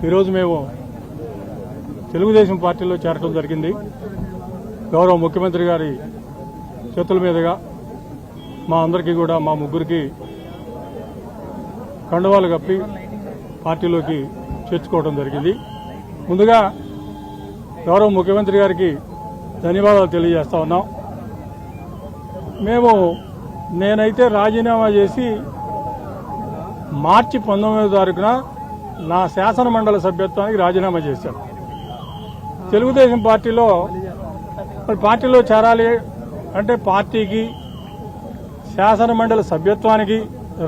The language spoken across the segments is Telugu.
ఈరోజు మేము తెలుగుదేశం పార్టీలో చేరటం జరిగింది. గౌరవ ముఖ్యమంత్రి గారి చేతుల మీదుగా మా అందరికీ కూడా మా ముగ్గురికి కండువాలు కప్పి పార్టీలోకి చేర్చుకోవడం జరిగింది. ముందుగా గౌరవ ముఖ్యమంత్రి గారికి ధన్యవాదాలు తెలియజేస్తా ఉన్నాం. నేనైతే రాజీనామా చేసి మార్చి 19వ తారీఖున నా శాసన మండలి సభ్యత్వానికి రాజీనామా చేశాను. తెలుగుదేశం పార్టీలో చేరాలి అంటే పార్టీకి శాసన మండలి సభ్యత్వానికి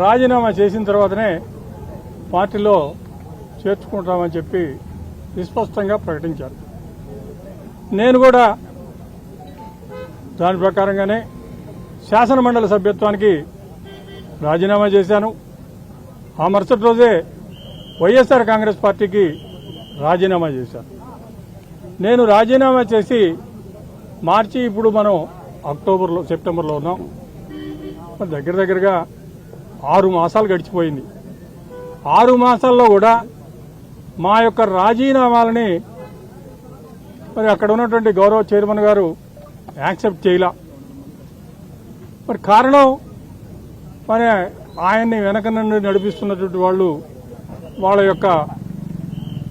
రాజీనామా చేసిన తర్వాతనే పార్టీలో చేర్చుకుంటామని చెప్పి విస్పష్టంగా ప్రకటించారు. నేను కూడా దాని ప్రకారంగానే శాసన మండలి సభ్యత్వానికి రాజీనామా చేశాను. ఆ మరుసటి రోజే వైఎస్ఆర్ కాంగ్రెస్ పార్టీకి రాజీనామా చేశాను. నేను రాజీనామా చేసి మార్చి ఇప్పుడు మనం సెప్టెంబర్లో ఉన్నాం. దగ్గరగా 6 మాసాలు గడిచిపోయింది. 6 మాసాల్లో కూడా మా యొక్క రాజీనామాలని మరి అక్కడ ఉన్నటువంటి గౌరవ చైర్మన్ గారు యాక్సెప్ట్ చేయలా. మరి కారణం మరి ఆయన్ని వెనక నుండి నడిపిస్తున్నటువంటి వాళ్ళ యొక్క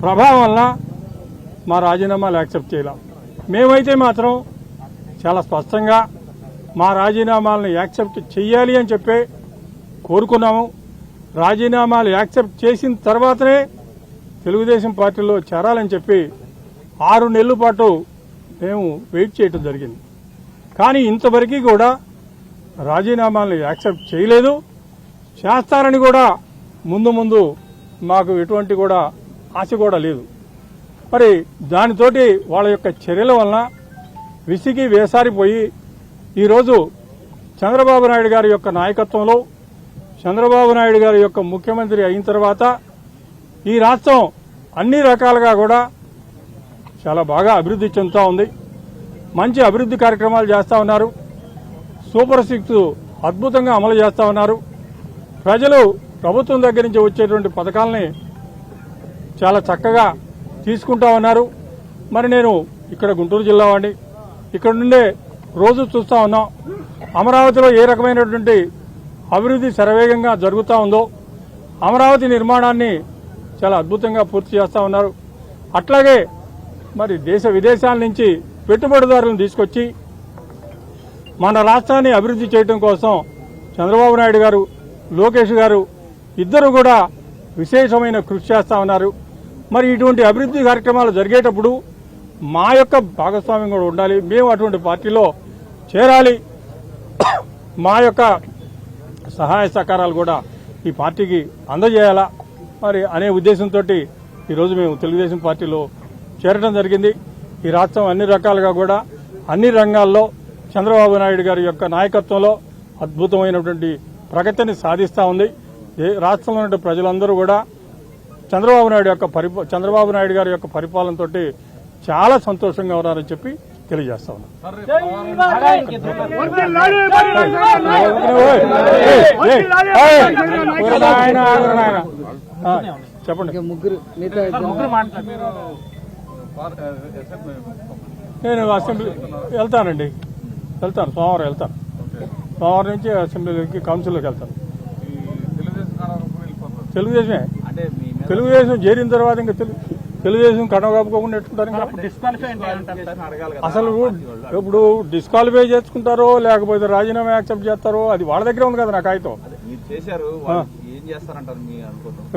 ప్రభావం వల్ల మా రాజీనామాలు యాక్సెప్ట్ చేయాల. మేమైతే మాత్రం చాలా స్పష్టంగా మా రాజీనామాలను యాక్సెప్ట్ చేయాలి అని చెప్పి కోరుకున్నాము. రాజీనామాలు యాక్సెప్ట్ చేసిన తర్వాతనే తెలుగుదేశం పార్టీలో చేరాలని చెప్పి 6 నెలల పాటు మేము వెయిట్ చేయడం జరిగింది. కానీ ఇంతవరకు కూడా రాజీనామాలను యాక్సెప్ట్ చేయలేదు. చేస్తారని కూడా ముందు మాకు ఎటువంటి కూడా ఆశ కూడా లేదు. మరి దానితోటి వాళ్ళ యొక్క చర్యల వలన విసిగి వేసారిపోయి ఈరోజు చంద్రబాబు నాయుడు గారి యొక్క నాయకత్వంలో చంద్రబాబు నాయుడు గారి యొక్క ముఖ్యమంత్రి అయిన తర్వాత ఈ రాష్ట్రం అన్ని రకాలుగా కూడా చాలా బాగా అభివృద్ధి చెందుతూ ఉంది. మంచి అభివృద్ధి కార్యక్రమాలు చేస్తూ ఉన్నారు. సూపర్ 6 అద్భుతంగా అమలు చేస్తూ ఉన్నారు. ప్రజలు ప్రభుత్వం దగ్గర నుంచి వచ్చేటువంటి పథకాలని చాలా చక్కగా తీసుకుంటా ఉన్నారు. మరి నేను ఇక్కడ గుంటూరు జిల్లా వాడిని, ఇక్కడ నుండే రోజు చూస్తూ ఉన్నాం అమరావతిలో ఏ రకమైనటువంటి అభివృద్ధి శరవేగంగా జరుగుతూ ఉందో. అమరావతి నిర్మాణాన్ని చాలా అద్భుతంగా పూర్తి చేస్తూ ఉన్నారు. అట్లాగే మరి దేశ విదేశాల నుంచి పెట్టుబడిదారులను తీసుకొచ్చి మన రాష్ట్రాన్ని అభివృద్ధి చేయడం కోసం చంద్రబాబు నాయుడు గారు, లోకేష్ గారు ఇద్దరు కూడా విశేషమైన కృషి చేస్తూ ఉన్నారు. మరి ఇటువంటి అభివృద్ధి కార్యక్రమాలు జరిగేటప్పుడు మా యొక్క భాగస్వామ్యం కూడా ఉండాలి. మేము అటువంటి పార్టీలో చేరాలి. మా యొక్క సహాయ సహకారాలు కూడా ఈ పార్టీకి అందజేయాలా మరి అనే ఉద్దేశంతో ఈరోజు మేము తెలుగుదేశం పార్టీలో చేరడం జరిగింది. ఈ రాష్ట్రం అన్ని రకాలుగా కూడా అన్ని రంగాల్లో చంద్రబాబు నాయుడు గారి యొక్క నాయకత్వంలో అద్భుతమైనటువంటి ప్రగతిని సాధిస్తూ ఉంది. రాష్ట్రంలో ఉన్న ప్రజలందరూ కూడా చంద్రబాబు నాయుడు గారి యొక్క పరిపాలనతో చాలా సంతోషంగా ఉన్నారని చెప్పి తెలియజేస్తా ఉన్నాం. చెప్పండి. నేను అసెంబ్లీ వెళ్తాను. సోమవారం నుంచి అసెంబ్లీకి కౌన్సిల్లోకి వెళ్తాను. తెలుగుదేశం చేరిన తర్వాత ఇంకా తెలుగుదేశం కడవ కప్పుకోకుండా ఎట్టుకుంటారు. అసలు ఇప్పుడు డిస్క్వాలిఫై చేసుకుంటారో లేకపోతే రాజీనామా యాక్సెప్ట్ చేస్తారో అది వాళ్ళ దగ్గర ఉంది కదా. నా కాగితం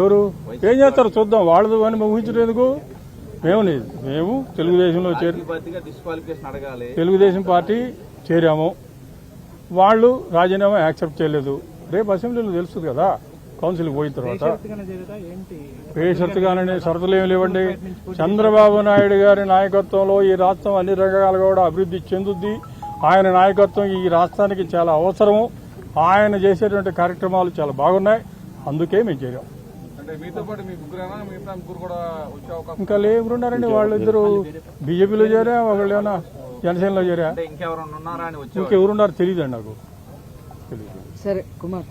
ఎవరు ఏం చేస్తారు చూద్దాం. వాళ్ళది అని ఊహించలేదు. మేము తెలుగుదేశంలో తెలుగుదేశం పార్టీ చేరాము. వాళ్ళు రాజీనామా యాక్సెప్ట్ చేయలేదు. రేపు అసెంబ్లీలో తెలుస్తుంది కదా కౌన్సిల్కి పోయిన తర్వాత. బేషరతుగానే షరతులు ఏమి లేవండి. చంద్రబాబు నాయుడు గారి నాయకత్వంలో ఈ రాష్ట్రం అన్ని రకాలుగా కూడా అభివృద్ధి చెందుద్ది. ఆయన నాయకత్వం ఈ రాష్ట్రానికి చాలా అవసరము. ఆయన చేసేటువంటి కార్యక్రమాలు చాలా బాగున్నాయి. అందుకే మేము చేరాం. ఇంకా లేవున్నారండి. వాళ్ళిద్దరు బీజేపీలో చేరా, ఒకళ్ళు ఏమన్నా జనసేనలో చేరా, ఇంకెవరున్నారు తెలియదండి నాకు. తెలియదు. సరే కుమార్.